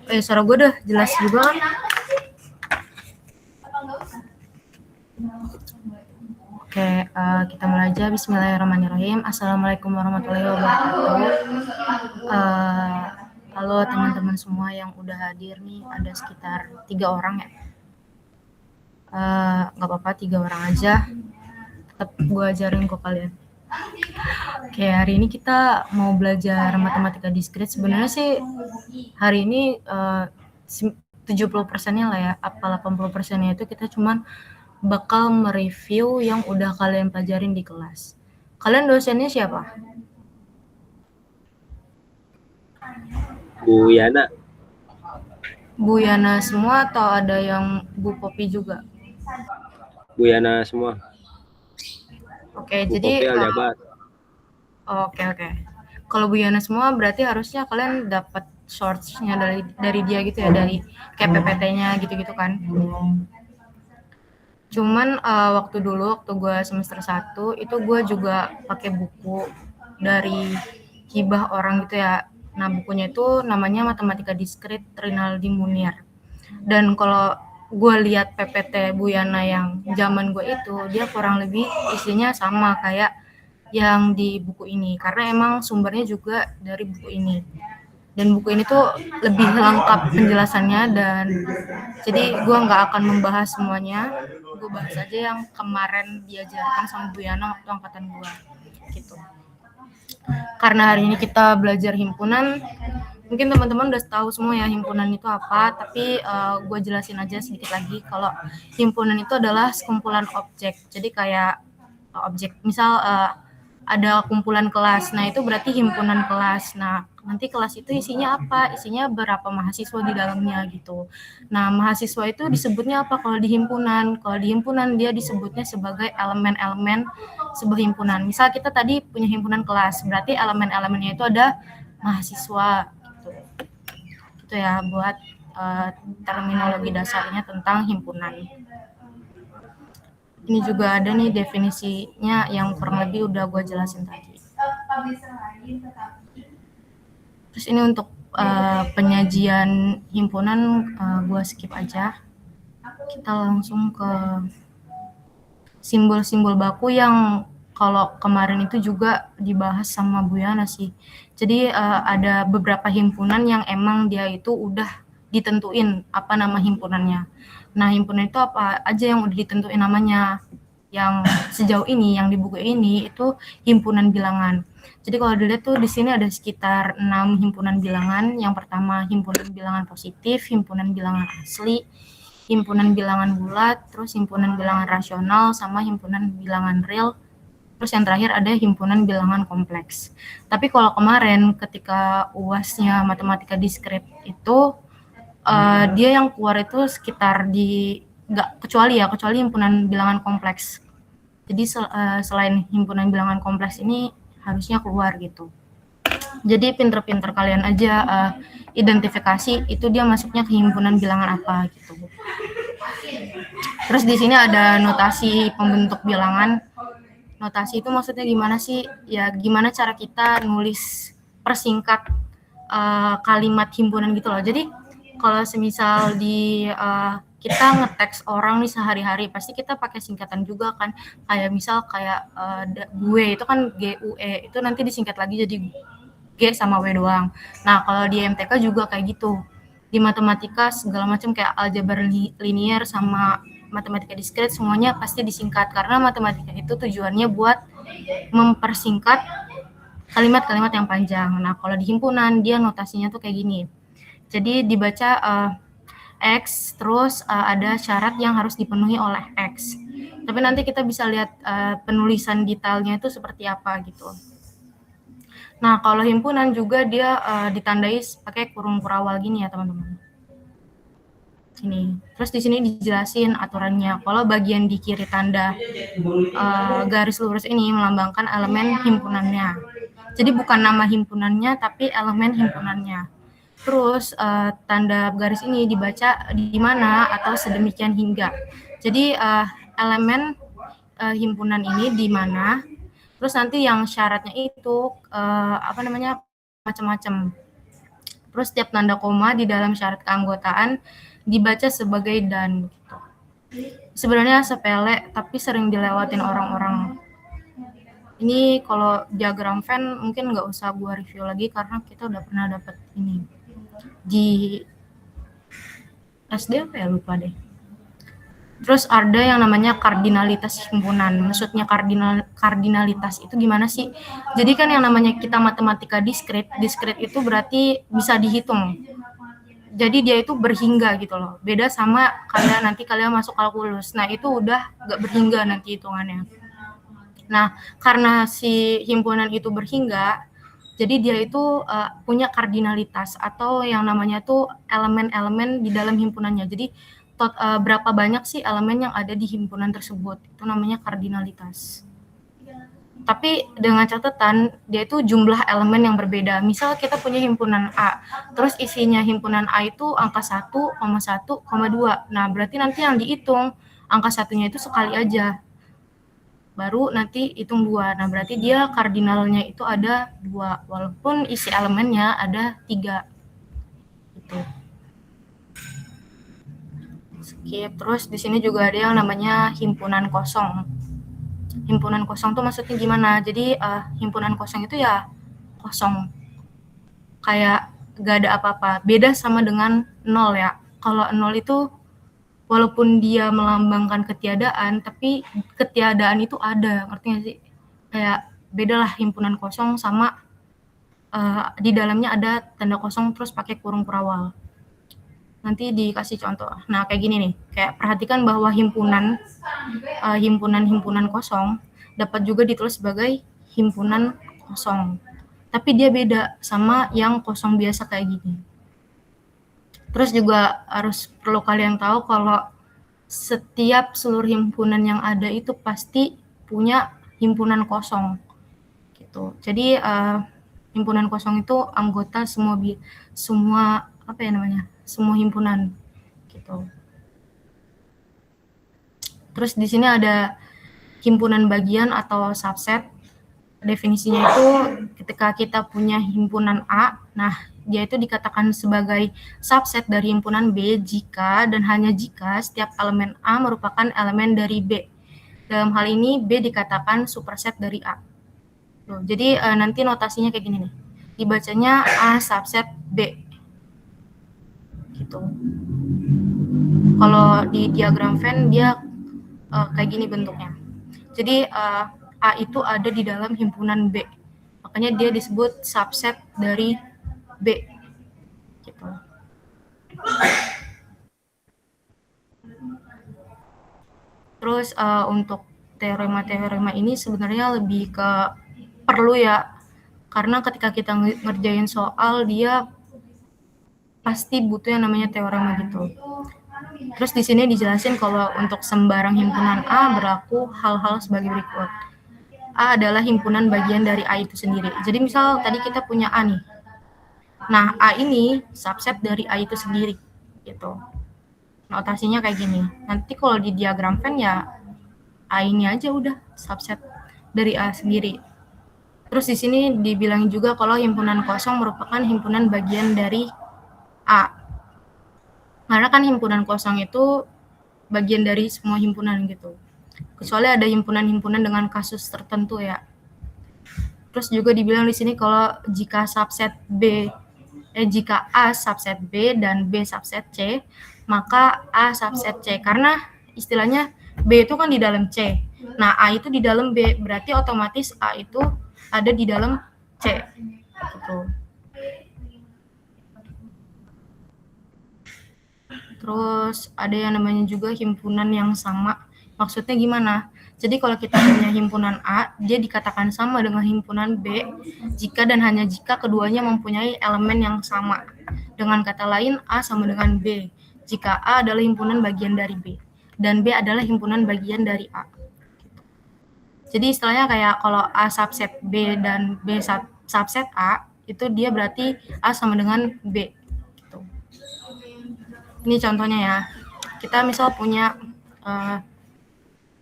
Suara gue udah jelas juga kan? Oke, kita mulai aja. Bismillahirrahmanirrahim. Assalamualaikum warahmatullahi wabarakatuh. Halo teman-teman semua yang udah hadir nih, ada sekitar 3 orang ya. Nggak apa-apa, 3 orang aja. Tetap gue ajarin kok kalian. Oke, hari ini kita mau belajar matematika diskrit. Sebenarnya sih hari ini 70%-nya lah ya, apa 80%-nya itu kita cuman bakal mereview yang udah kalian pelajarin di kelas. Kalian dosennya siapa? Bu Yana. Bu Yana semua atau ada yang Bu Popi juga? Bu Yana semua. Oke, Bu jadi Popi Aljabar. Oke. Kalau Bu Yana semua berarti harusnya kalian dapat source-nya dari dia gitu ya, dari kayak PPT-nya gitu-gitu kan. Cuman waktu gue semester 1 itu gue juga pakai buku dari hibah orang gitu ya. Nah, bukunya itu namanya Matematika Diskrit Rinaldi Munir. Dan kalau gue lihat PPT Bu Yana yang zaman gue itu, dia kurang lebih isinya sama kayak yang di buku ini, karena emang sumbernya juga dari buku ini. Dan buku ini tuh lebih lengkap penjelasannya, dan jadi gue nggak akan membahas semuanya, gue bahas aja yang kemarin diajarkan sama Bu Yana waktu angkatan gue gitu. Karena hari ini kita belajar himpunan, mungkin teman-teman udah tahu semua ya himpunan itu apa, tapi gue jelasin aja sedikit lagi. Kalau himpunan itu adalah sekumpulan objek, jadi kayak objek misal ada kumpulan kelas, nah itu berarti himpunan kelas. Nah, nanti kelas itu isinya apa? Isinya berapa mahasiswa di dalamnya gitu. Nah, mahasiswa itu disebutnya apa kalau di himpunan? Kalau di himpunan dia disebutnya sebagai elemen-elemen sebuah himpunan. Misal kita tadi punya himpunan kelas, berarti elemen-elemennya itu ada mahasiswa gitu. Itu ya buat terminologi dasarnya tentang himpunan. Ini juga ada nih definisinya yang kurang lebih udah gue jelasin tadi. Terus ini untuk penyajian himpunan gue skip aja. Kita langsung ke simbol-simbol baku yang kalau kemarin itu juga dibahas sama Bu Yana sih. Jadi ada beberapa himpunan yang emang dia itu udah ditentuin apa nama himpunannya. Nah, himpunan itu apa aja yang udah ditentuin namanya. Yang sejauh ini yang di buku ini itu himpunan bilangan. Jadi kalau dilihat tuh di sini ada sekitar 6 himpunan bilangan. Yang pertama himpunan bilangan positif, himpunan bilangan asli, himpunan bilangan bulat, terus himpunan bilangan rasional, sama himpunan bilangan real. Terus yang terakhir ada himpunan bilangan kompleks. Tapi kalau kemarin ketika UASnya matematika diskrit itu dia yang keluar itu sekitar di kecuali himpunan bilangan kompleks. Jadi selain himpunan bilangan kompleks ini harusnya keluar gitu. Jadi pinter-pinter kalian aja identifikasi itu dia masuknya ke himpunan bilangan apa gitu. Terus di sini ada notasi pembentuk bilangan. Notasi itu maksudnya gimana sih? Ya gimana cara kita nulis persingkat kalimat himpunan gitu loh. Jadi kalau semisal di kita ngeteks orang nih sehari-hari, pasti kita pakai singkatan juga kan. Kayak misal kayak gue itu kan GUE, itu nanti disingkat lagi jadi G sama W doang. Nah, kalau di MTK juga kayak gitu. Di matematika segala macam kayak aljabar linier sama matematika diskrit semuanya pasti disingkat, karena matematika itu tujuannya buat mempersingkat kalimat-kalimat yang panjang. Nah, kalau di himpunan dia notasinya tuh kayak gini. Jadi dibaca X, terus ada syarat yang harus dipenuhi oleh X. Tapi nanti kita bisa lihat penulisan detailnya itu seperti apa gitu. Nah, kalau himpunan juga dia ditandai pakai kurung kurawal gini ya, teman-teman. Ini. Terus di sini dijelasin aturannya. Kalau bagian di kiri tanda garis lurus ini melambangkan elemen himpunannya. Jadi bukan nama himpunannya, tapi elemen himpunannya. Terus tanda garis ini dibaca di mana atau sedemikian hingga. Jadi elemen himpunan ini di mana. Terus nanti yang syaratnya itu macam-macam. Terus setiap tanda koma di dalam syarat keanggotaan dibaca sebagai dan gitu. Sebenarnya sepele tapi sering dilewatin orang-orang. Ini kalau diagram Venn mungkin nggak usah gua review lagi karena kita udah pernah dapet ini di SD apa ya, lupa deh. Terus ada yang namanya kardinalitas himpunan. Maksudnya kardinalitas itu gimana sih? Jadi kan yang namanya kita matematika diskrit itu berarti bisa dihitung. Jadi dia itu berhingga gitu loh. Beda sama nanti kalian masuk kalkulus. Nah, itu udah nggak berhingga nanti hitungannya. Nah, karena si himpunan itu berhingga, jadi dia itu punya kardinalitas atau yang namanya tuh elemen-elemen di dalam himpunannya. Jadi berapa banyak sih elemen yang ada di himpunan tersebut, itu namanya kardinalitas. Tapi dengan catatan dia itu jumlah elemen yang berbeda. Misal kita punya himpunan A, terus isinya himpunan A itu angka 1, 2. Nah, berarti nanti yang dihitung angka satunya itu sekali aja. Baru nanti hitung 2. Nah, berarti dia kardinalnya itu ada 2, walaupun isi elemennya ada 3. Gitu. Skip. Terus di sini juga ada yang namanya himpunan kosong. Himpunan kosong tuh maksudnya gimana? Jadi himpunan kosong itu ya kosong. Kayak gak ada apa-apa. Beda sama dengan 0 ya. Kalau 0 itu walaupun dia melambangkan ketiadaan, tapi ketiadaan itu ada, ngerti nggak sih? Kayak bedalah himpunan kosong sama di dalamnya ada tanda kosong terus pakai kurung perawal. Nanti dikasih contoh. Nah, kayak gini nih, kayak perhatikan bahwa himpunan kosong dapat juga ditulis sebagai himpunan kosong. Tapi dia beda sama yang kosong biasa kayak gini. Terus juga harus perlu kalian tahu kalau setiap seluruh himpunan yang ada itu pasti punya himpunan kosong gitu. Jadi himpunan kosong itu anggota semua apa ya namanya? Semua himpunan gitu. Terus di sini ada himpunan bagian atau subset. Definisinya itu ketika kita punya himpunan A, nah dia itu dikatakan sebagai subset dari himpunan B jika dan hanya jika setiap elemen A merupakan elemen dari B. Dalam hal ini B dikatakan superset dari A. Tuh, jadi nanti notasinya kayak gini nih. Dibacanya A subset B. Gitu. Kalau di diagram Venn dia kayak gini bentuknya. Jadi A itu ada di dalam himpunan B. Makanya dia disebut subset dari B. Gitu. Terus untuk teorema-teorema ini sebenarnya lebih ke perlu ya. Karena ketika kita ngerjain soal dia pasti butuh yang namanya teorema gitu. Terus di sini dijelasin kalau untuk sembarang himpunan A berlaku hal-hal sebagai berikut. A adalah himpunan bagian dari A itu sendiri. Jadi misal tadi kita punya A nih. Nah, A ini subset dari A itu sendiri gitu. Notasinya kayak gini. Nanti kalau di diagram Venn ya A ini aja udah subset dari A sendiri. Terus di sini dibilang juga kalau himpunan kosong merupakan himpunan bagian dari A. Karena kan himpunan kosong itu bagian dari semua himpunan gitu. Kecuali ada himpunan-himpunan dengan kasus tertentu ya. Terus juga dibilang di sini kalau jika jika A subset B dan B subset C, maka A subset C. Karena istilahnya B itu kan di dalam C. Nah, A itu di dalam B, berarti otomatis A itu ada di dalam C. Gitu. Terus ada yang namanya juga himpunan yang sama. Maksudnya gimana? Jadi kalau kita punya himpunan A, dia dikatakan sama dengan himpunan B jika dan hanya jika keduanya mempunyai elemen yang sama. Dengan kata lain, A sama dengan B. Jika A adalah himpunan bagian dari B dan B adalah himpunan bagian dari A. Jadi istilahnya kayak kalau A subset B dan B subset A, itu dia berarti A sama dengan B. Gitu. Ini contohnya ya. Kita misal punya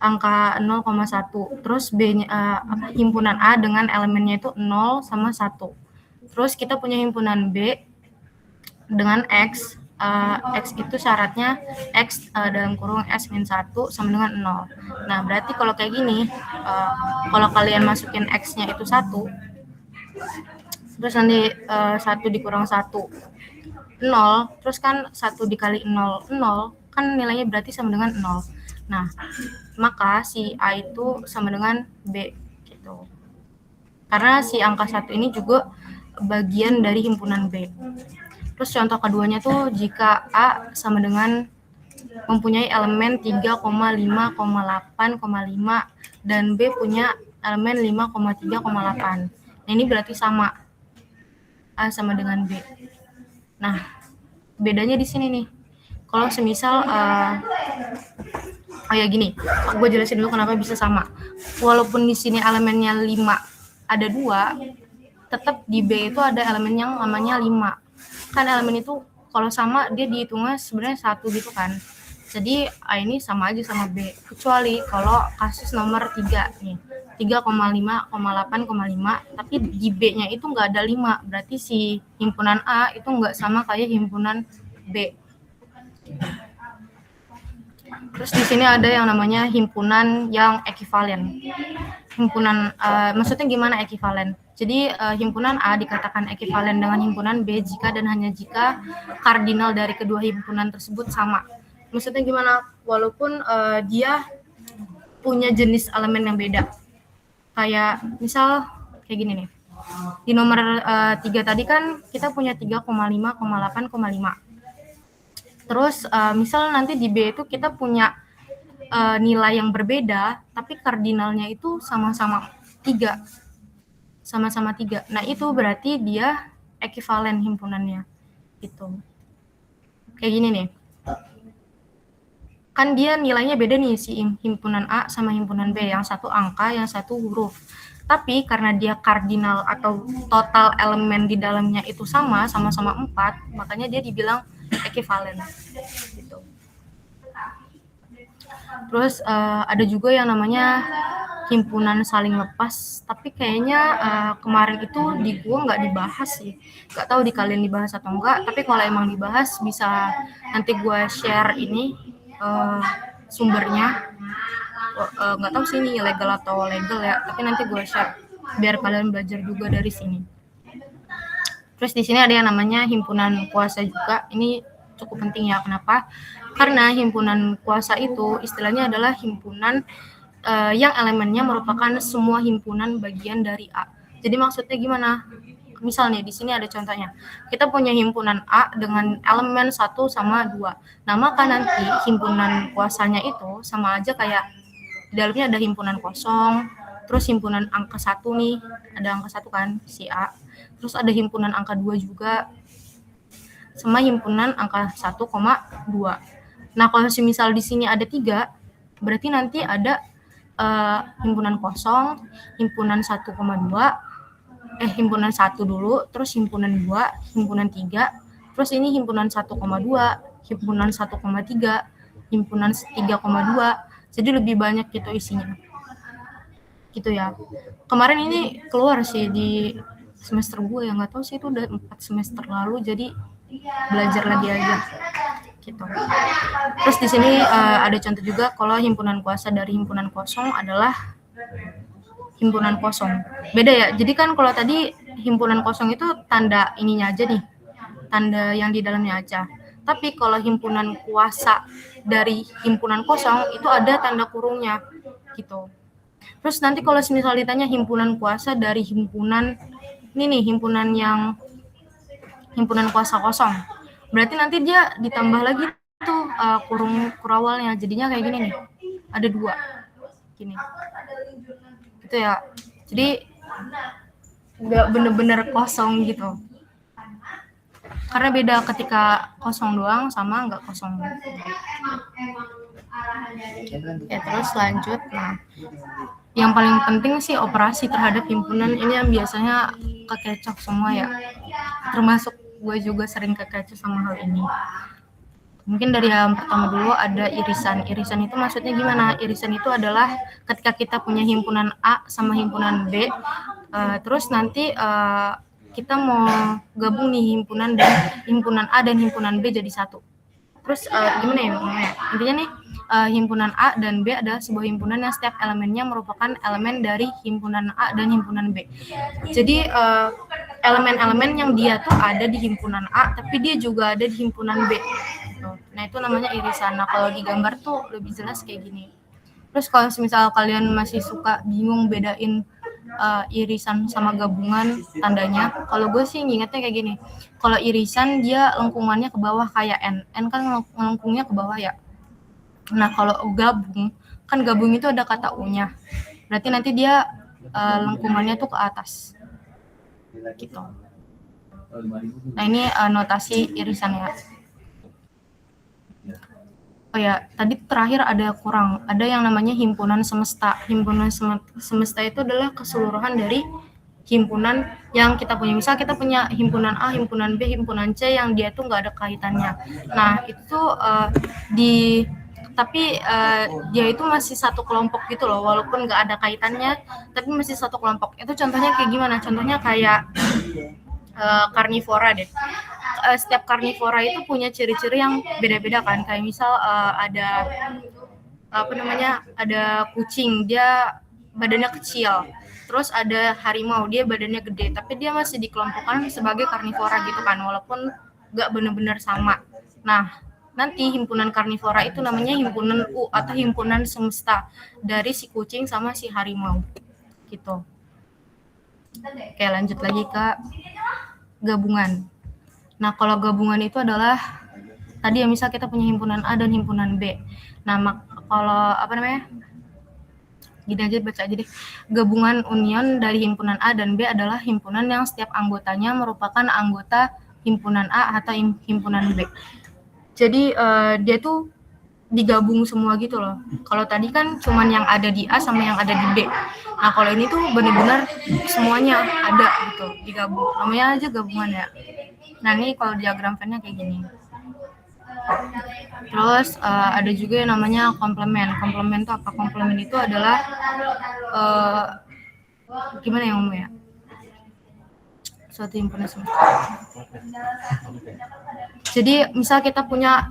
angka 0,1. Terus himpunan A dengan elemennya itu 0 sama 1. Terus kita punya himpunan B dengan X. X itu syaratnya X dalam kurung S min 1 sama dengan 0. Nah, berarti kalau kayak gini, kalau kalian masukin X-nya itu 1, terus nanti 1 dikurang 1, 0, terus kan 1 dikali 0, 0, kan nilainya berarti sama dengan 0. Nah, maka si A itu sama dengan B, gitu. Karena si angka 1 ini juga bagian dari himpunan B. Terus contoh keduanya tuh jika A sama dengan mempunyai elemen 3,5,8,5 dan B punya elemen 5,3,8. Nah, ini berarti sama. A sama dengan B. Nah, bedanya di sini nih. Kalau semisal oh ya gini, gue jelasin dulu kenapa bisa sama. Walaupun di sini elemennya 5 ada 2, tetap di B itu ada elemen yang namanya 5. Kan elemen itu kalau sama dia dihitungnya sebenarnya 1 gitu kan. Jadi A ini sama aja sama B, kecuali kalau kasus nomor 3 nih, 3,5,8,5, tapi di B-nya itu nggak ada 5, berarti si himpunan A itu nggak sama kayak himpunan B. Terus di sini ada yang namanya himpunan yang ekivalen. Himpunan, maksudnya gimana ekivalen? Jadi himpunan A dikatakan ekivalen dengan himpunan B jika dan hanya jika kardinal dari kedua himpunan tersebut sama. Maksudnya gimana? Walaupun dia punya jenis elemen yang beda. Kayak misal kayak gini nih. Di nomor 3 tadi kan kita punya 3,5,8,5. Terus misal nanti di B itu kita punya nilai yang berbeda, tapi kardinalnya itu sama-sama 3. Sama-sama 3. Nah, itu berarti dia ekivalen himpunannya. Gitu. Kayak gini nih. Kan dia nilainya beda nih si himpunan A sama himpunan B, yang satu angka, yang satu huruf. Tapi karena dia kardinal atau total elemen di dalamnya itu sama-sama 4, makanya dia dibilang ekivalen. Gitu. Terus ada juga yang namanya himpunan saling lepas, tapi kayaknya kemarin itu di gua nggak dibahas sih. Nggak tahu di kalian dibahas atau enggak, tapi kalau emang dibahas bisa nanti gua share ini sumbernya. Nggak tahu sih ini legal atau legal ya, tapi nanti gua share biar kalian belajar juga dari sini. Terus di sini ada yang namanya himpunan kuasa juga. Ini cukup penting ya. Kenapa? Karena himpunan kuasa itu istilahnya adalah himpunan yang elemennya merupakan semua himpunan bagian dari A. Jadi maksudnya gimana? Misalnya di sini ada contohnya. Kita punya himpunan A dengan elemen 1 sama 2. Nah, maka nanti himpunan kuasanya itu sama aja kayak di dalamnya ada himpunan kosong, terus himpunan angka 1 nih, ada angka 1 kan, si A. Terus ada himpunan angka 2 juga, sama himpunan angka 1,2. Nah, kalau misal di sini ada 3, berarti nanti ada himpunan kosong, himpunan 1,2, himpunan 1 dulu, terus himpunan 2, himpunan 3, terus ini himpunan 1,2, himpunan 1,3, himpunan 3,2. Jadi lebih banyak gitu isinya. Gitu ya. Kemarin ini keluar sih di semester gue ya, nggak tahu sih itu udah 4 semester lalu, jadi belajar lagi aja. Gitu. Terus di sini ada contoh juga kalau himpunan kuasa dari himpunan kosong adalah himpunan kosong. Beda ya. Jadi kan kalau tadi himpunan kosong itu tanda ininya aja nih. Tanda yang di dalamnya aja. Tapi kalau himpunan kuasa dari himpunan kosong itu ada tanda kurungnya gitu. Terus nanti kalau misal ditanya himpunan kuasa dari himpunan ini nih, himpunan kuasa kosong. Berarti nanti dia ditambah lagi tuh kurung kurawalnya. Jadinya kayak gini nih. Ada 2. Gini. Gitu ya. Jadi nggak bener-bener kosong gitu. Karena beda ketika kosong doang sama nggak kosong. Ya, terus lanjut. Nah, yang paling penting sih operasi terhadap himpunan ini yang biasanya kekecoh semua ya. Termasuk gue juga sering kekecoh sama hal ini. Mungkin dari yang pertama dulu ada irisan. Irisan itu maksudnya gimana? Irisan itu adalah ketika kita punya himpunan A sama himpunan B, terus nanti kita mau gabung nih himpunan A dan himpunan B jadi satu. Terus gimana ya ngomongnya? Intinya nih himpunan A dan B adalah sebuah himpunan yang setiap elemennya merupakan elemen dari himpunan A dan himpunan B. Jadi elemen-elemen yang dia tuh ada di himpunan A, tapi dia juga ada di himpunan B. Gitu. Nah itu namanya irisan. Nah kalau digambar tuh lebih jelas kayak gini. Terus kalau misal kalian masih suka bingung bedain irisan sama gabungan tandanya, kalau gue sih ngingetnya kayak gini. Kalau irisan dia lengkungannya ke bawah kayak N kan lengkungnya ke bawah ya. Nah kalau gabung, kan gabung itu ada kata U-nya. Berarti nanti dia lengkungannya tuh ke atas. Gitu. Nah ini notasi irisan ya. Oh ya, tadi terakhir ada yang namanya himpunan semesta. Himpunan semesta itu adalah keseluruhan dari himpunan yang kita punya. Misal kita punya himpunan A, himpunan B, himpunan C yang dia tuh nggak ada kaitannya. Nah itu tapi dia itu masih satu kelompok gitu loh, walaupun nggak ada kaitannya, tapi masih satu kelompok. Itu contohnya kayak gimana? Contohnya kayak karnivora deh. Setiap karnivora itu punya ciri-ciri yang beda-beda kan. Kayak misal ada ada kucing, dia badannya kecil. Terus ada harimau, dia badannya gede, tapi dia masih dikelompokkan sebagai karnivora gitu kan, walaupun nggak benar-benar sama. Nah, nanti himpunan karnivora itu namanya himpunan U atau himpunan semesta dari si kucing sama si harimau gitu. Oke, lanjut lagi ke gabungan. Nah, kalau gabungan itu adalah tadi ya misal kita punya himpunan A dan himpunan B. Nah, kalau gini aja baca aja deh. Gabungan union dari himpunan A dan B adalah himpunan yang setiap anggotanya merupakan anggota himpunan A atau himpunan B. Jadi dia tuh digabung semua gitu loh. Kalau tadi kan cuman yang ada di A sama yang ada di B. Nah, kalau ini tuh benar-benar semuanya ada gitu, digabung. Namanya aja gabungan ya. Nah, ini kalau diagram Venn-nya kayak gini. Terus ada juga yang namanya komplemen. Komplemen itu apa? Komplemen itu adalah gimana ya ngomongnya? Suatu himpunan semesta. Jadi misal kita punya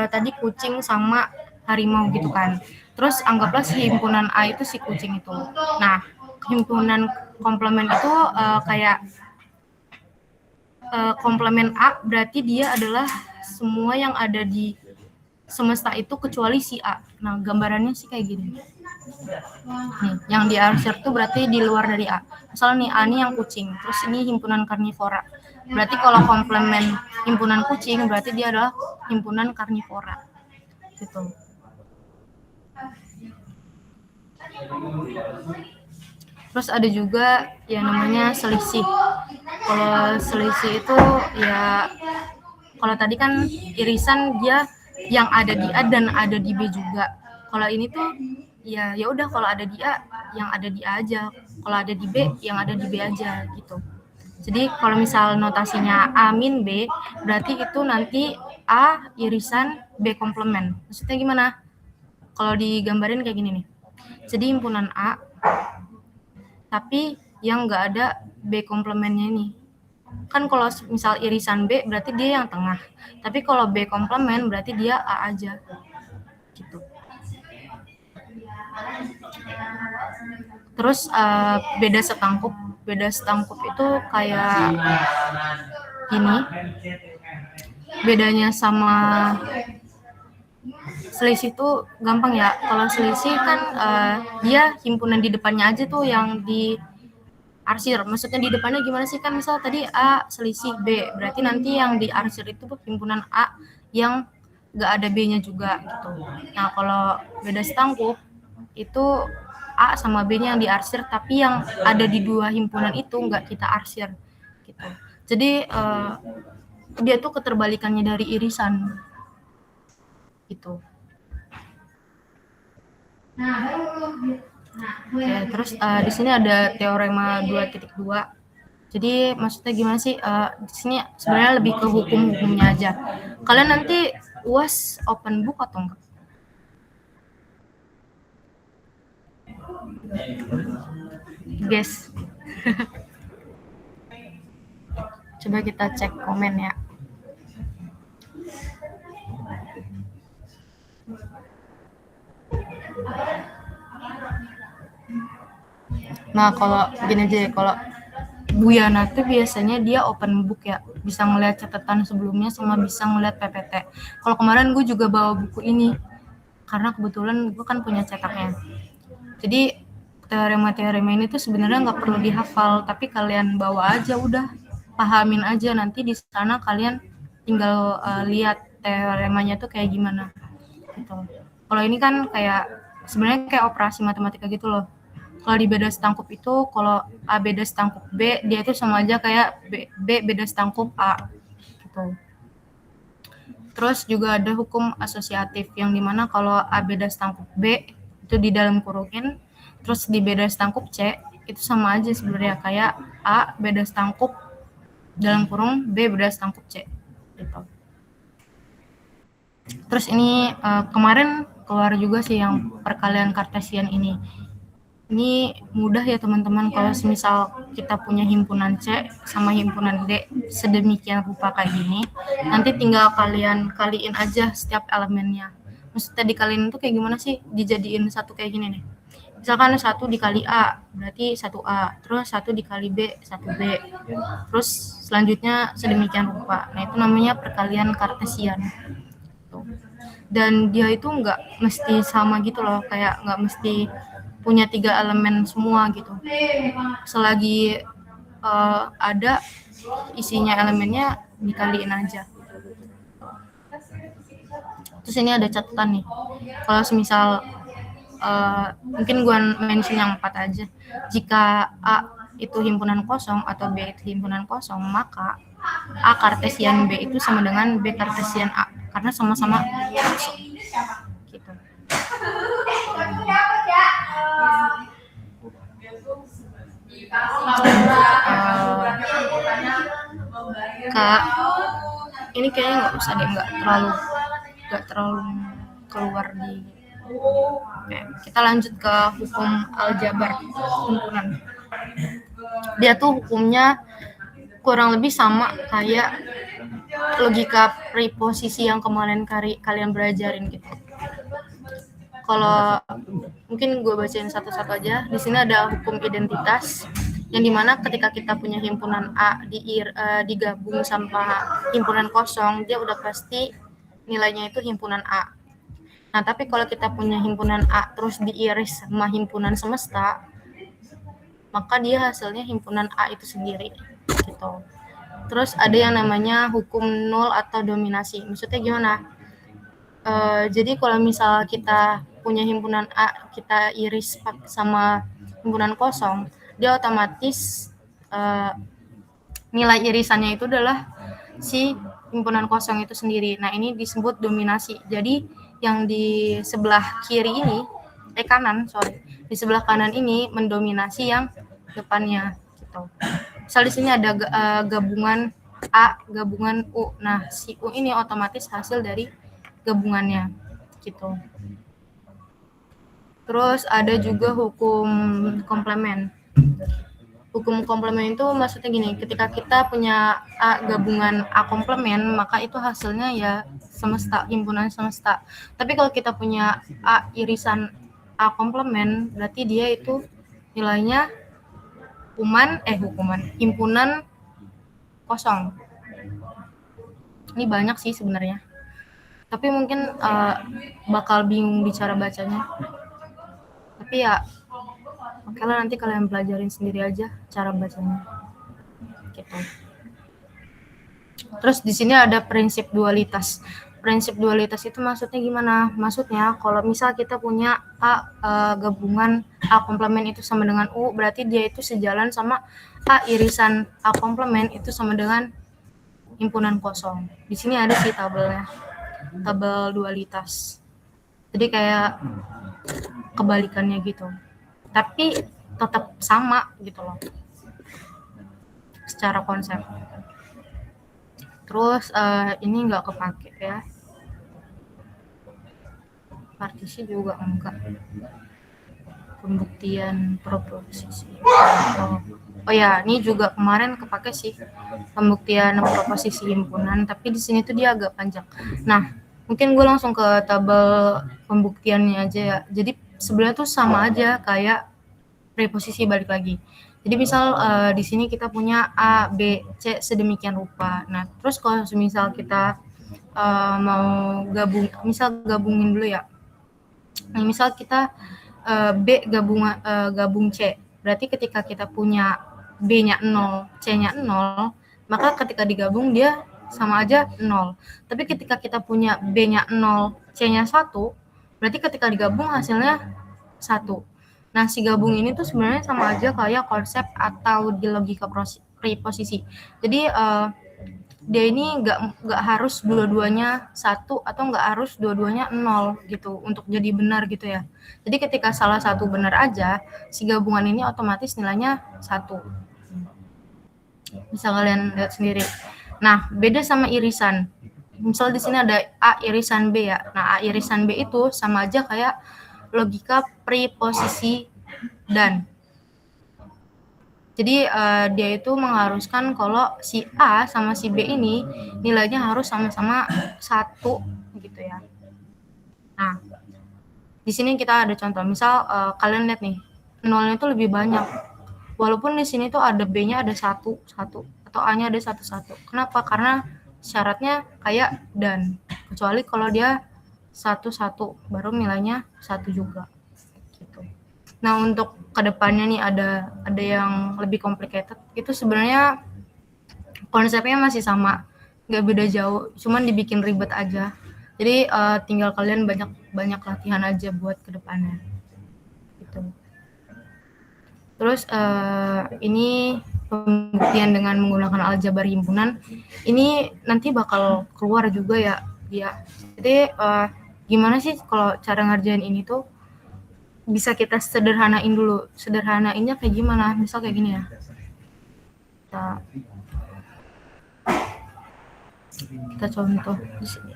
tadi kucing sama harimau gitu kan. Terus anggaplah si himpunan A itu si kucing itu. Nah, himpunan komplemen itu kayak komplemen A berarti dia adalah semua yang ada di semesta itu kecuali si A. Nah, gambarannya sih kayak gini. Nih, yang diarsir tuh berarti di luar dari A. Misalnya nih A nih yang kucing, terus ini himpunan karnivora. Berarti kalau komplemen himpunan kucing berarti dia adalah himpunan karnivora. Gitu. Terus ada juga yang namanya selisih. Kalau selisih itu ya kalau tadi kan irisan dia yang ada di A dan ada di B juga. Kalau ini tuh ya udah kalau ada di A yang ada di A aja. Kalau ada di B yang ada di B aja gitu. Jadi kalau misal notasinya A min B berarti itu nanti A irisan B komplemen. Maksudnya gimana? Kalau digambarin kayak gini nih. Jadi himpunan A tapi yang nggak ada B komplemennya ini. Kan kalau misal irisan B berarti dia yang tengah. Tapi kalau B komplemen berarti dia A aja. Gitu. Terus beda setangkup. Beda setangkup itu kayak gini. Bedanya sama selisih tuh gampang ya. Kalau selisih kan dia himpunan di depannya aja tuh yang di arsir. Maksudnya di depannya gimana sih? Kan misal tadi A selisih B, berarti nanti yang di arsir itu himpunan A yang nggak ada B-nya juga gitu. Nah, kalau beda setangkup itu A sama B-nya yang diarsir, tapi yang ada di dua himpunan itu nggak kita arsir gitu. Jadi dia tuh keterbalikannya dari irisan gitu. Oke, terus di sini ada teorema 2.2. Jadi maksudnya gimana sih? Di sini sebenarnya lebih ke hukum-hukumnya aja. Kalian nanti UAS open book atau enggak? Guys. Coba kita cek komen ya. Nah, kalau gini aja ya, kalau Bu Yana tuh biasanya dia open book ya, bisa ngeliat catatan sebelumnya sama bisa ngeliat PPT. Kalau kemarin gue juga bawa buku ini, karena kebetulan gue kan punya cetaknya. Jadi teorema-teorema ini tuh sebenarnya nggak perlu dihafal, tapi kalian bawa aja udah, pahamin aja, nanti di sana kalian tinggal lihat teoremanya tuh kayak gimana gitu. Kalau ini kan kayak sebenarnya kayak operasi matematika gitu loh. Kalau di beda setangkup itu, kalau A beda setangkup B, dia itu sama aja kayak B beda setangkup A gitu. Terus juga ada hukum asosiatif yang dimana kalau A beda setangkup B itu di dalam kurungin, terus di beda setangkup C itu sama aja sebenarnya kayak A beda setangkup dalam kurung B beda setangkup C gitu. Terus ini kemarin keluar juga sih yang perkalian kartesian ini. Ini mudah ya teman-teman, kalau semisal kita punya himpunan C sama himpunan D sedemikian rupa kayak gini, nanti tinggal kalian kaliin aja setiap elemennya. Maksudnya dikaliin itu kayak gimana sih? Dijadiin satu kayak gini nih. Misalkan 1 dikali A, berarti 1A. Terus 1 dikali B, 1B. Terus selanjutnya sedemikian rupa. Nah, itu namanya perkalian kartesian. Dan dia itu nggak mesti sama gitu loh, kayak nggak mesti punya 3 elemen semua gitu. Selagi ada isinya elemennya dikaliin aja. Terus ini ada catatan nih. Kalau semisal mungkin gue mention yang 4 aja. Jika A itu himpunan kosong atau B itu himpunan kosong, maka A kartesian B itu sama dengan B kartesian A karena sama-sama kosong. Gitu. Kak, ini kayaknya nggak usah deh, nggak terlalu keluar di. Oke, kita lanjut ke hukum aljabar himpunan. Dia tuh hukumnya kurang lebih sama kayak logika preposisi yang kemarin kalian belajarin gitu. Kalau mungkin gue bacain satu-satu aja. Di sini ada hukum identitas yang dimana ketika kita punya himpunan A digabung sama himpunan kosong, dia udah pasti nilainya itu himpunan A. Nah, tapi kalau kita punya himpunan A terus diiris sama himpunan semesta, maka dia hasilnya himpunan A itu sendiri gitu. Terus ada yang namanya hukum nol atau dominasi. Maksudnya gimana? Jadi kalau misal kita punya himpunan A, kita iris sama himpunan kosong, dia otomatis nilai irisannya itu adalah si himpunan kosong itu sendiri. Nah, ini disebut dominasi. Jadi yang di sebelah kiri ini, di sebelah kanan ini mendominasi yang depannya gitu. Misal di sini ada gabungan A, gabungan U. Nah, si U ini otomatis hasil dari gabungannya gitu. Terus ada juga hukum komplement. Hukum komplement itu maksudnya gini, ketika kita punya A gabungan A komplement, maka itu hasilnya ya semesta, himpunan semesta. Tapi kalau kita punya A irisan A komplement, berarti dia itu nilainya himpunan kosong. Ini banyak sih sebenarnya. Tapi mungkin bakal bingung di cara bacanya. Tapi ya oke lah, nanti kalian pelajarin sendiri aja cara bacanya. Gitu. Terus di sini ada prinsip dualitas. Prinsip dualitas itu maksudnya gimana? Maksudnya kalau misal kita punya A gabungan A komplement itu sama dengan U, berarti dia itu sejalan sama A irisan A komplement itu sama dengan himpunan kosong. Di sini ada sih tabelnya. Tabel dualitas. Jadi kayak kebalikannya gitu. Tapi tetap sama gitu loh secara konsep. Terus ini nggak kepake ya, partisi juga enggak, pembuktian proposisi. Oh ya, ini juga kemarin kepake sih pembuktian proposisi himpunan, tapi di sini tuh dia agak panjang. Nah, mungkin gue langsung ke tabel pembuktiannya aja ya. Jadi sebenarnya tuh sama aja kayak preposisi, balik lagi. Jadi misal di sini kita punya A, B, C sedemikian rupa. Nah, terus kalau misal kita mau gabungin dulu ya. Nah, misal kita B gabung C. Berarti ketika kita punya B-nya 0, C-nya 0, maka ketika digabung dia sama aja 0. Tapi ketika kita punya B-nya 0, C-nya 1, berarti ketika digabung hasilnya 1. Nah, si gabung ini tuh sebenarnya sama aja kayak konsep atau di logika preposisi. Jadi dia ini nggak harus dua-duanya satu atau nggak harus dua-duanya nol gitu untuk jadi benar gitu ya. Jadi ketika salah satu benar aja, si gabungan ini otomatis nilainya satu. Bisa kalian lihat sendiri. Nah, beda sama irisan. Misal di sini ada A irisan B ya. Nah, A irisan B itu sama aja kayak logika preposisi dan. Jadi dia itu mengharuskan kalau si A sama si B ini nilainya harus sama-sama satu gitu ya. Nah, di sini kita ada contoh. Misal kalian lihat nih, nolnya itu lebih banyak. Walaupun di sini tuh ada B-nya ada satu satu atau A-nya ada satu satu. Kenapa? Karena syaratnya kayak dan. Kecuali kalau dia satu satu baru nilainya satu juga. Gitu. Nah, untuk kedepannya nih ada yang lebih complicated. Itu sebenarnya konsepnya masih sama, nggak beda jauh, cuman dibikin ribet aja. Jadi tinggal kalian banyak latihan aja buat kedepannya. Gitu. Terus ini pembuktian dengan menggunakan aljabar himpunan. Ini nanti bakal keluar juga ya dia. Jadi gimana sih kalau cara ngerjain ini tuh bisa kita sederhanain dulu. Sederhanainnya kayak gimana? Misal kayak gini ya. Kita contoh di sini.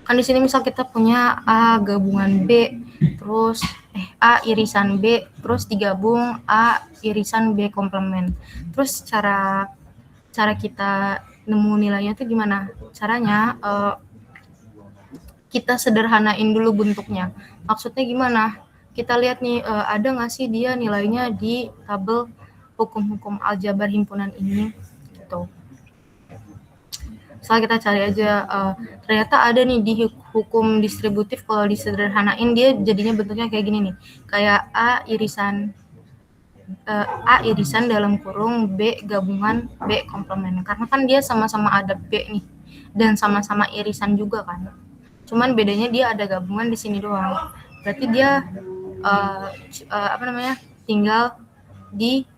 Kan di sini misal kita punya A gabungan B, terus A irisan B, terus digabung A irisan B komplement. Terus cara kita nemu nilainya itu gimana? Caranya kita sederhanain dulu bentuknya. Maksudnya gimana? Kita lihat nih ada nggak sih dia nilainya di tabel hukum-hukum aljabar himpunan ini gitu. Misal kita cari aja ternyata ada nih di hukum distributif, kalau disederhanain dia jadinya bentuknya kayak gini nih, kayak A irisan dalam kurung B gabungan B komplement, karena kan dia sama-sama ada B nih dan sama-sama irisan juga kan, cuman bedanya dia ada gabungan di sini doang, berarti dia tinggal di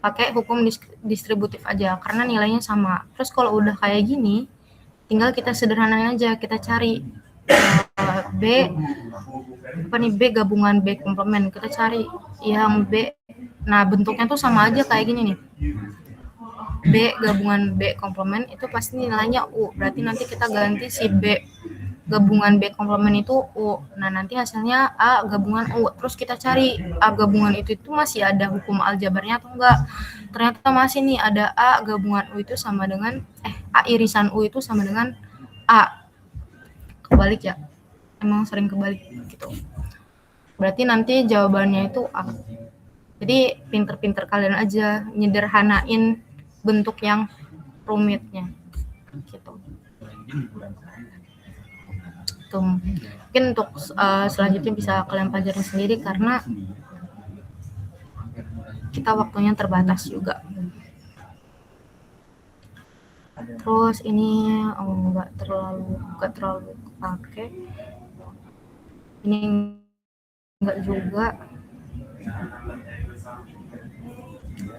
pakai hukum distributif aja karena nilainya sama. Terus kalau udah kayak gini, tinggal kita sederhanain aja, kita cari B B gabungan B komplement, kita cari yang B. Nah, bentuknya tuh sama aja kayak gini nih. B gabungan B komplement itu pasti nilainya U. Berarti nanti kita ganti si B gabungan B komplement itu U. Nah, nanti hasilnya A gabungan U. Terus kita cari A gabungan itu masih ada hukum aljabarnya atau enggak. Ternyata masih nih, ada A gabungan U itu sama dengan A irisan U itu sama dengan A. Kebalik ya. Emang sering kebalik gitu. Berarti nanti jawabannya itu A. Jadi pinter-pinter kalian aja nyederhanain bentuk yang rumitnya gitu. Tuh. Mungkin untuk selanjutnya bisa kalian pelajarin sendiri karena kita waktunya terbatas juga. Terus ini nggak terlalu kepake. Ini enggak juga.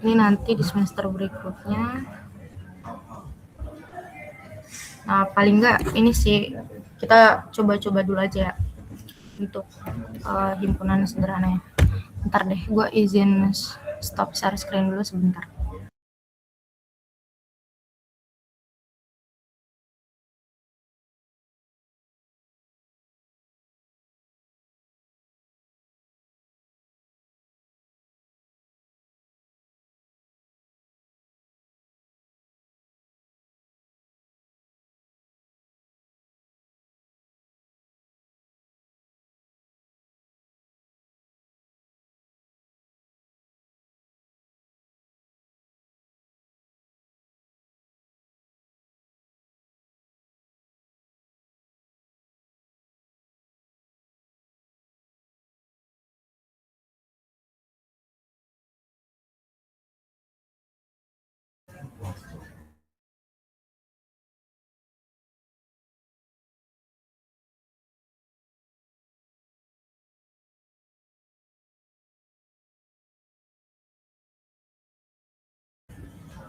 Ini nanti di semester berikutnya. Nah, paling enggak ini sih kita coba-coba dulu aja ya untuk himpunan sederhana ya. Bentar deh, gue izin stop share screen dulu sebentar.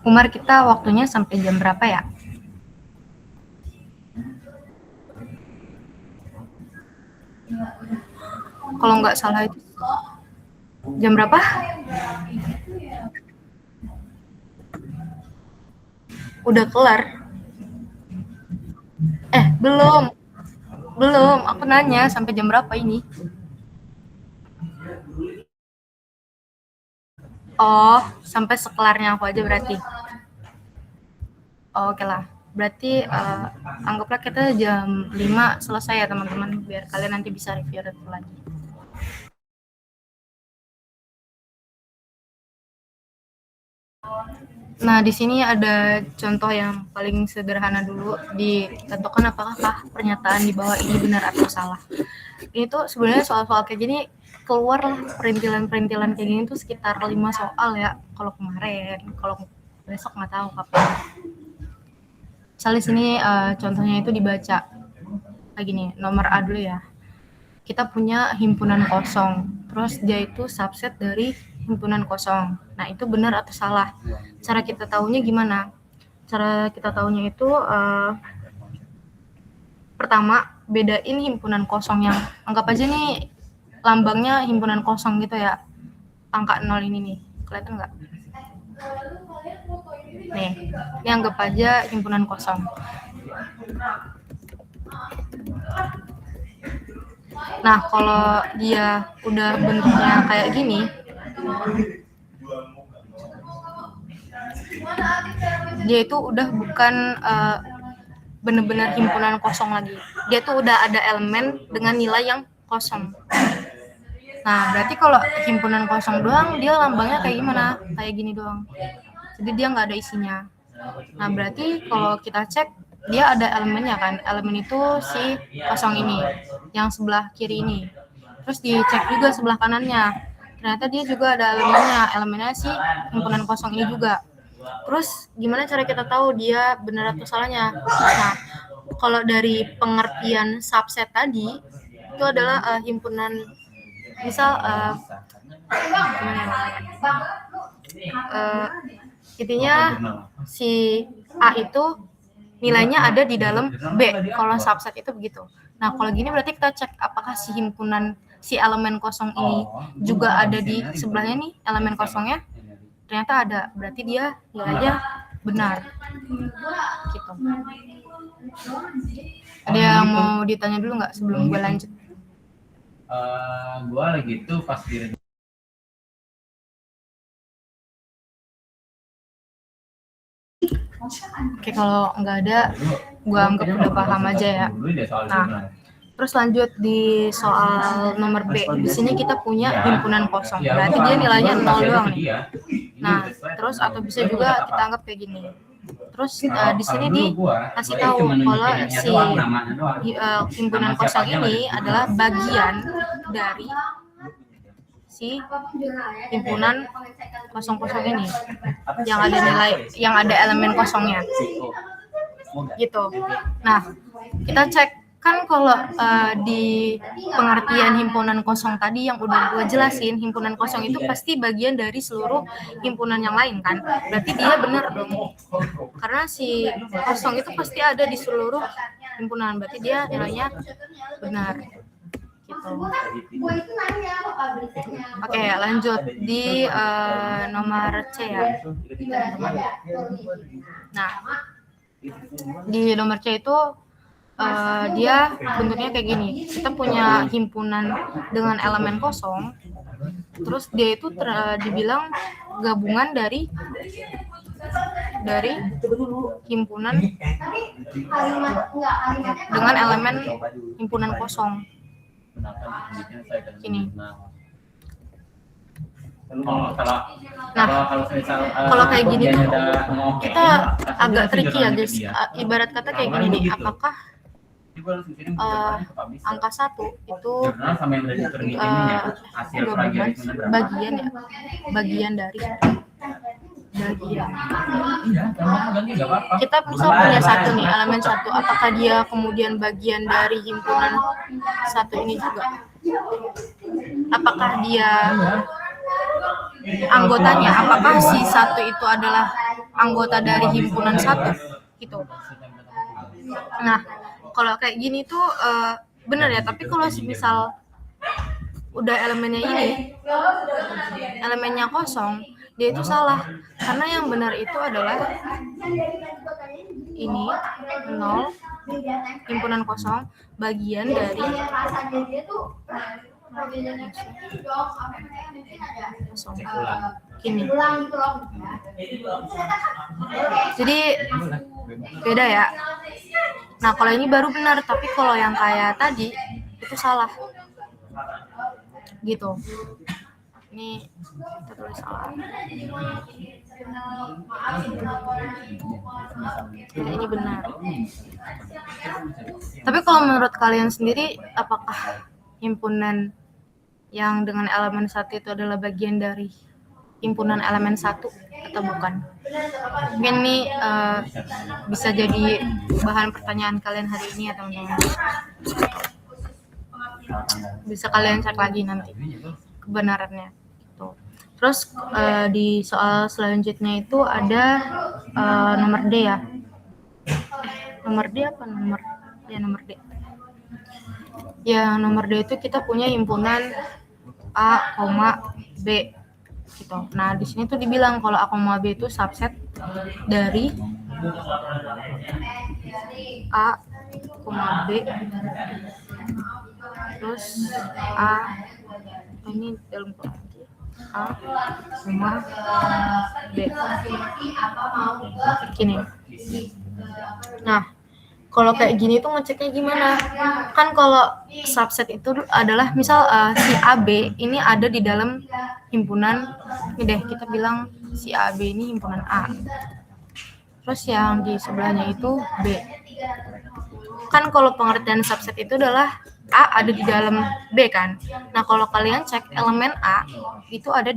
Umar, kita waktunya sampai jam berapa ya? Kalau nggak salah itu jam berapa? Udah kelar? Belum. Belum. Aku nanya sampai jam berapa ini. Oh, sampai sekelarnya aku aja berarti. Oh, oke lah. Berarti anggaplah kita jam 5 selesai ya teman-teman, biar kalian nanti bisa review lagi. Nah, di sini ada contoh yang paling sederhana dulu, ditentukan apakah pernyataan di bawah ini benar atau salah. Ini tuh sebenarnya soal-soal kayak gini keluar lah perintilan-perintilan kayak gini tuh sekitar 5 soal ya, kalau kemarin, kalau besok nggak tahu kapan. Misalnya sini contohnya itu dibaca kayak gini, nomor A dulu ya. Kita punya himpunan kosong, terus dia itu subset dari himpunan kosong. Nah, itu benar atau salah? Cara kita tahunya gimana? Cara kita tahunya itu pertama, bedain himpunan kosong yang anggap aja nih lambangnya himpunan kosong gitu ya. Angka 0 ini nih, kelihatan nggak? Nih, ini anggap aja himpunan kosong. Nah, kalau dia udah bentuknya kayak gini, dia itu udah bukan benar-benar himpunan kosong lagi. Dia tuh udah ada elemen dengan nilai yang kosong. Nah, berarti kalau himpunan kosong doang, dia lambangnya kayak gimana? Kayak gini doang. Jadi dia nggak ada isinya. Nah, berarti kalau kita cek, dia ada elemennya kan. Elemen itu si kosong ini, yang sebelah kiri ini. Terus dicek juga sebelah kanannya. Ternyata dia juga ada elemennya si himpunan kosong ini juga. Terus gimana cara kita tahu dia benar atau salahnya? Nah, kalau dari pengertian subset tadi, itu adalah himpunan, misal intinya si A itu nilainya ada di dalam B, kalau subset itu begitu. Nah, kalau gini berarti kita cek apakah si himpunan si elemen kosong ini juga ada di sebelahnya nih, elemen kosongnya. Ternyata ada, berarti dia nilainya benar. Gitu. Ada yang mau ditanya dulu nggak sebelum gue lanjut? Gue lagi tuh pas di Oke, kalau nggak ada, gue anggap udah paham aja ya. Nah, terus lanjut di soal nomor B. Di sini kita punya himpunan kosong. Berarti dia nilainya 0 doang nih. Nah, terus atau bisa juga kita anggap kayak gini. Terus di sini dikasih tahu kalau si himpunan kosong ini adalah bagian dari si himpunan kosong-kosong ini yang ada nilai, yang ada elemen kosongnya gitu. Nah, kita cek kan kalau di pengertian himpunan kosong tadi yang udah gue jelasin, himpunan kosong itu pasti bagian dari seluruh himpunan yang lain kan, berarti dia benar dong, karena si kosong itu pasti ada di seluruh himpunan, berarti dia nilainya benar gitu. Oke, lanjut di nomor C ya. Nah, di nomor C itu dia bentuknya kayak gini. Kita punya himpunan dengan elemen kosong, terus dia itu dibilang gabungan dari himpunan dengan elemen himpunan kosong. Ini. Nah, kalau kayak gini tuh kita agak tricky ya guys. Ibarat kata kayak gini nih, apakah angka 1 itu bagian dari kita bisa punya 1 nih, elemen 1, apakah dia kemudian bagian dari himpunan 1 ini juga, apakah dia anggotanya, apakah si 1 itu adalah anggota dari himpunan satu gitu. Nah, kalau kayak gini tuh bener ya, tapi kalau misal udah elemennya kosong, dia itu salah, karena yang benar itu adalah ini 0 himpunan kosong bagian dari kosong. Gini. Jadi beda ya. Nah, kalau ini baru benar, tapi kalau yang kayak tadi itu salah. Gitu. Ini kita tulis salah. Ya, ini benar. Tapi kalau menurut kalian sendiri, apakah himpunan yang dengan elemen 1 itu adalah bagian dari himpunan elemen 1 atau bukan? Mungkin ini bisa jadi bahan pertanyaan kalian hari ini ya teman-teman. Bisa kalian cek lagi nanti kebenarannya. Gitu. Terus di soal selanjutnya itu ada nomor D ya. Nomor D apa nomor? Ya nomor D. Ya nomor D itu kita punya himpunan A, B gitu. Nah di sini tuh dibilang kalau A, B itu subset dari A, B terus A ini dalam kurung A, B gini. Nah kalau kayak gini tuh ngeceknya gimana? Kan kalau subset itu adalah misal si AB ini ada di dalam himpunan, ini deh kita bilang si AB ini himpunan A. Terus yang di sebelahnya itu B. Kan kalau pengertian subset itu adalah A ada di dalam B kan. Nah kalau kalian cek elemen A itu ada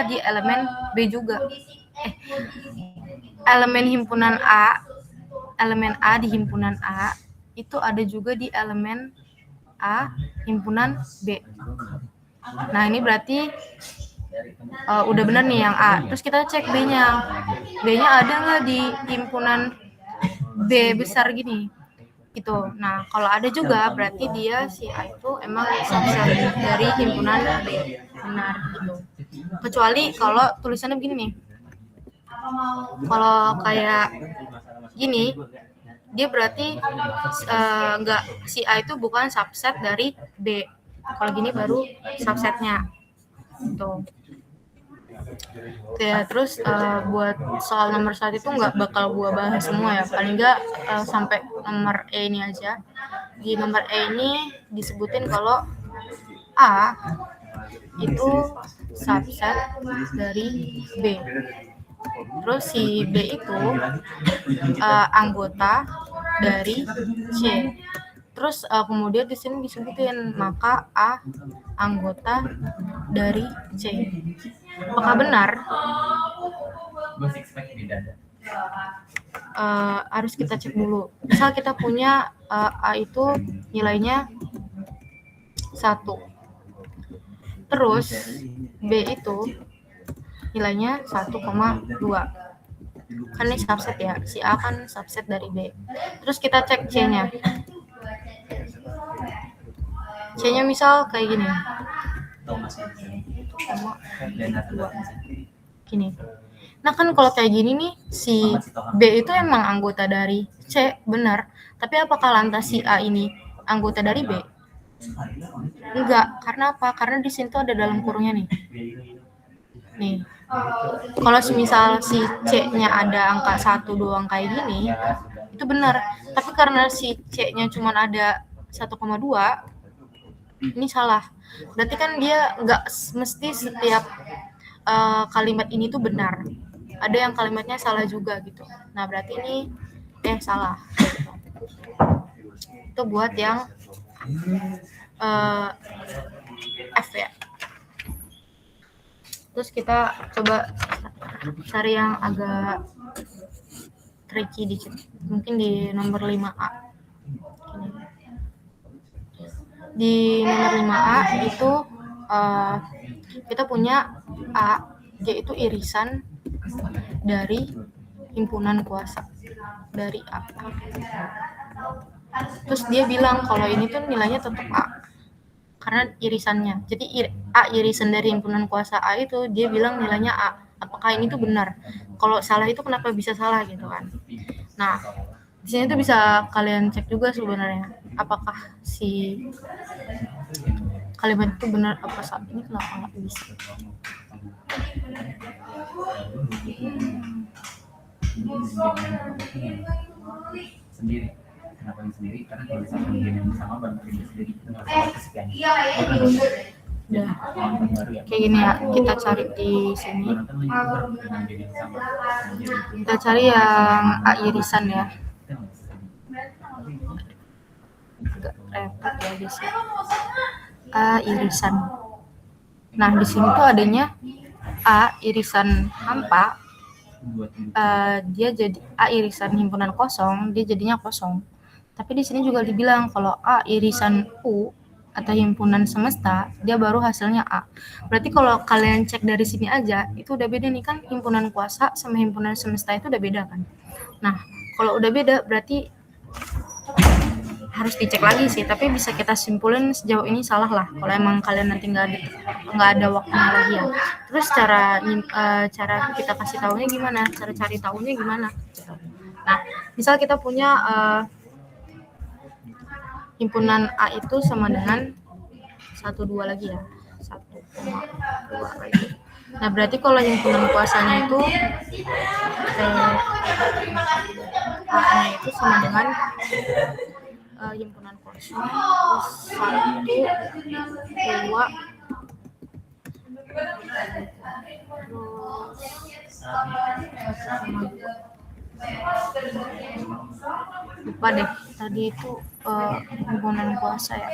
di elemen B juga. Elemen himpunan A. Elemen A di himpunan A itu ada juga di elemen A himpunan B. Nah ini berarti udah benar nih yang A. Terus kita cek B-nya. B-nya ada nggak di himpunan B besar gini? Gitu. Nah kalau ada juga berarti dia si A itu emang subset dari himpunan B. Benar gitu. Kecuali kalau tulisannya begini nih. Kalau kayak gini, dia berarti enggak, si A itu bukan subset dari B. Kalau gini baru subsetnya. Gitu. Ya, terus buat soal nomor 1 itu nggak bakal gua bahas semua ya. Paling nggak sampai nomor E ini aja. Di nomor E ini disebutin kalau A itu subset dari B. Terus si B itu anggota dari C. Terus kemudian di sini disebutin maka A anggota dari C. Apakah benar? Harus kita cek dulu. Misal kita punya A itu nilainya 1. Terus B itu nilainya 1,2. Kan ini subset ya, si A kan subset dari B. Terus kita cek C-nya. C-nya misal kayak gini. 1,2. Gini. Nah kan kalau kayak gini nih, si B itu emang anggota dari C, benar. Tapi apakah lantas si A ini anggota dari B? Enggak, karena apa? Karena di sini tuh ada dalam kurungnya nih. Nih. Kalau misal si C-nya ada angka 1 doang kayak gini, itu benar. Tapi karena si C-nya cuma ada 1,2, ini salah. Berarti kan dia nggak mesti setiap kalimat ini tuh benar. Ada yang kalimatnya salah juga gitu. Nah berarti ini salah. Itu buat yang F ya. Terus kita coba cari yang agak tricky dikit. Mungkin di nomor 5A. Di nomor 5A itu kita punya A, G itu irisan dari himpunan kuasa dari A. Terus dia bilang kalau ini tuh nilainya tetap A karena irisannya. Jadi A irisan dari himpunan kuasa A itu dia bilang nilainya A. Apakah ini tuh benar? Kalau salah itu kenapa bisa salah gitu kan? Nah, di sini tuh bisa kalian cek juga sebenarnya apakah si kalimat itu benar apa salah. Ini kenapa nggak bisa? Sendiri. Kenapa ini sendiri? Karena kalau misalkan game yang sama banget ini sendiri itu nggak bisa kesekian. Udah. Kayak gini ya, kita cari di sini. Kita cari yang A irisan ya. Agak repot ya di sini. A irisan. Nah, di sini tuh adanya A irisan hampa. Dia jadi A irisan himpunan kosong, dia jadinya kosong. Tapi di sini juga dibilang kalau A irisan U atau himpunan semesta, dia baru hasilnya A. Berarti kalau kalian cek dari sini aja, itu udah beda nih kan, himpunan kuasa sama himpunan semesta itu udah beda kan. Nah, kalau udah beda berarti harus dicek lagi sih, tapi bisa kita simpulin sejauh ini salah lah. Kalau emang kalian nanti nggak ada waktunya lagi ya. Terus cara kita kasih tahunya gimana? Cara cari tahunya gimana? Nah, misal kita punya himpunan A itu sama dengan 1,2 lagi ya, 1,2 lagi. Nah, berarti kalau himpunan kuasanya itu A-nya itu sama dengan himpunan kosong terus 1, 2 lupa deh tadi itu himpunan kuasa ya,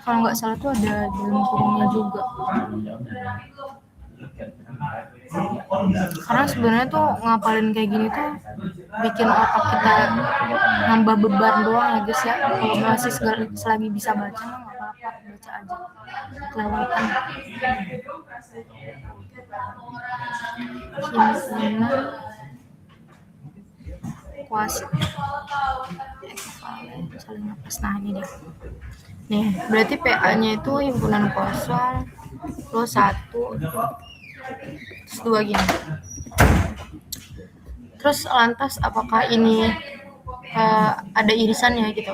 kalau nggak salah tuh ada dalam kurungnya juga. Karena sebenarnya tuh ngapalin kayak gini tuh bikin otak kita nambah beban doang ya guys ya. Kalau masih selagi bisa baca mah nggak apa-apa, baca aja kelewatan. Himpunan kuasa saling nafas. Nah ini deh, nih berarti PA-nya itu himpunan kosong plus 1 terus 2 gini. Terus lantas apakah ini ada irisannya gitu?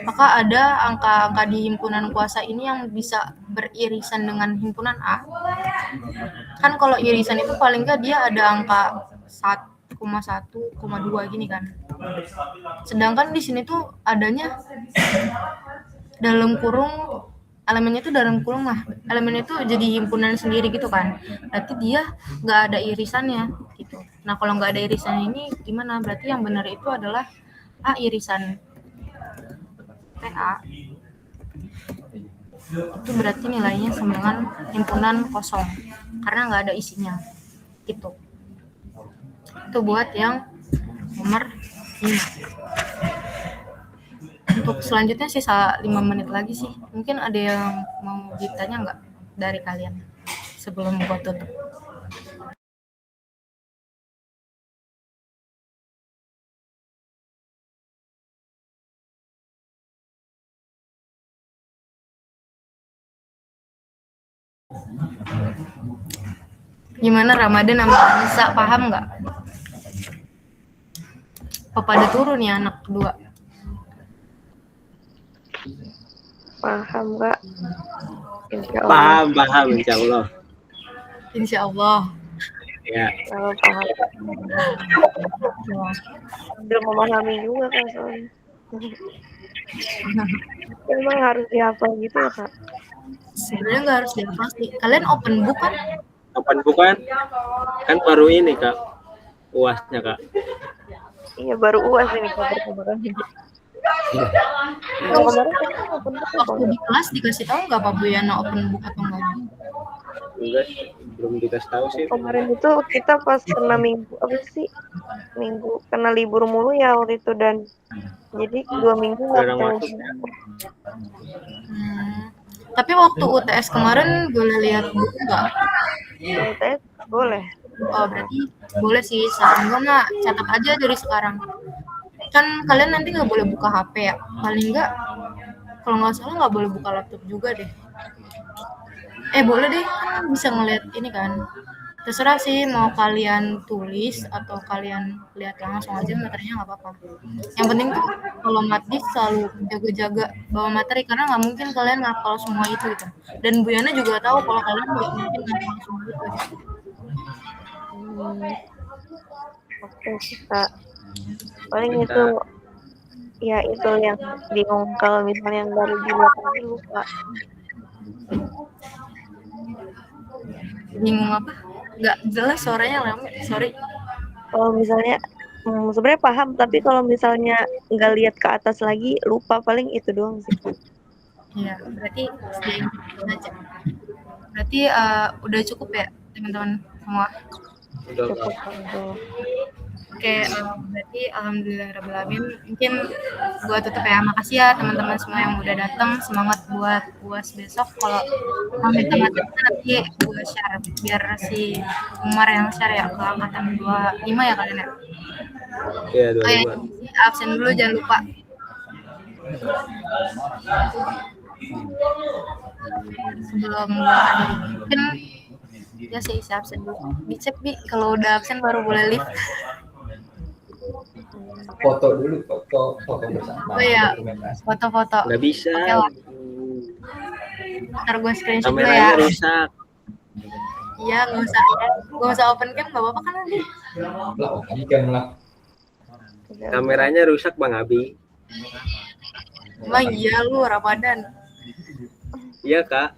Apakah ada angka-angka di himpunan kuasa ini yang bisa beririsan dengan himpunan A? Kan kalau irisan itu paling nggak dia ada angka 1,1, 1,2 gini kan. Sedangkan di sini tuh adanya dalam kurung, elemennya itu dalam kurung lah. Elemennya itu jadi himpunan sendiri gitu kan. Berarti dia nggak ada irisannya gitu. Nah kalau nggak ada irisan ini gimana? Berarti yang benar itu adalah A irisan PA. Itu berarti nilainya sama dengan himpunan kosong karena nggak ada isinya gitu. Itu buat yang nomor 5. Untuk selanjutnya sisa 5 menit lagi sih. Mungkin ada yang mau ditanya nggak dari kalian sebelum gua tutup? Gimana Ramadan sama Anissa, paham nggak? Apa pada turun ya anak kedua? Paham nggak? Insya Allah. Paham insya Allah. Insya Allah. Ya. Kalau paham. Belum memahami juga kan soalnya. Memang harus dihafal gitu ya kak? Sebenarnya nggak harus dihafal sih. Kalian open book kan? Open book kan baru ini kak, UASnya kak. Iya baru UAS ini kemarin. Waktu di kelas dikasih tahu nggak Pak Buyana open book atau enggak? Enggak, belum dikasih tahu sih. Kemarin itu kita pas kena minggu kena libur mulu ya waktu itu, dan jadi 2 minggu nggak ketemu. Tapi waktu UTS kemarin boleh lihat buku nggak? UTS boleh. Oh, berarti boleh sih, saran gue mah catat aja dari sekarang. Kan kalian nanti nggak boleh buka HP ya, paling nggak kalau nggak salah nggak boleh buka laptop juga deh. Boleh deh, kan bisa ngeliat ini kan. Terserah sih mau kalian tulis atau kalian lihat langsung aja materinya nggak apa-apa. Yang penting tuh kalau matdi selalu jaga-jaga bawa materi karena nggak mungkin kalian ngapal semua itu gitu. Dan Bu Yana juga tahu kalau kalian nggak mungkin ngapal semua itu. Oke sih Kak. Paling itu ya itu yang bingung kalau misalnya yang baru di belakang lupa. Bingung apa? Nggak jelas suaranya lama. Sorry. Kalau misalnya sebenarnya paham tapi kalau misalnya nggak lihat ke atas lagi lupa, paling itu doang sih. Iya, berarti sediain aja. Berarti udah cukup ya teman-teman semua. Udah, Kak. Cukup itu. Oke, berarti alhamdulillahirrahmanirrahim. Mungkin gua tutup ya. Makasih ya teman-teman semua yang udah datang. Semangat buat UAS besok. Kalau mau minta materi nanti gua share biar si Umar yang share ya ke angkatan 25 ya kalian ya. Iya, Oh ya, 25. absen dulu jangan lupa. Sebelum gua ada mungkin ya sih absen dulu. Dicek Bi kalau udah absen baru boleh live. Foto dulu, foto bersama. Oh iya, foto-foto. Nggak bisa. Oke lah. Ntar gue screenshot dulu Kameranya ya. rusak. Iya, nggak usah open cam, nggak apa-apa kan nanti. Lah, ikan lah. Kameranya rusak Bang Abi. Emang iya lu Ramadan. Iya, Kak.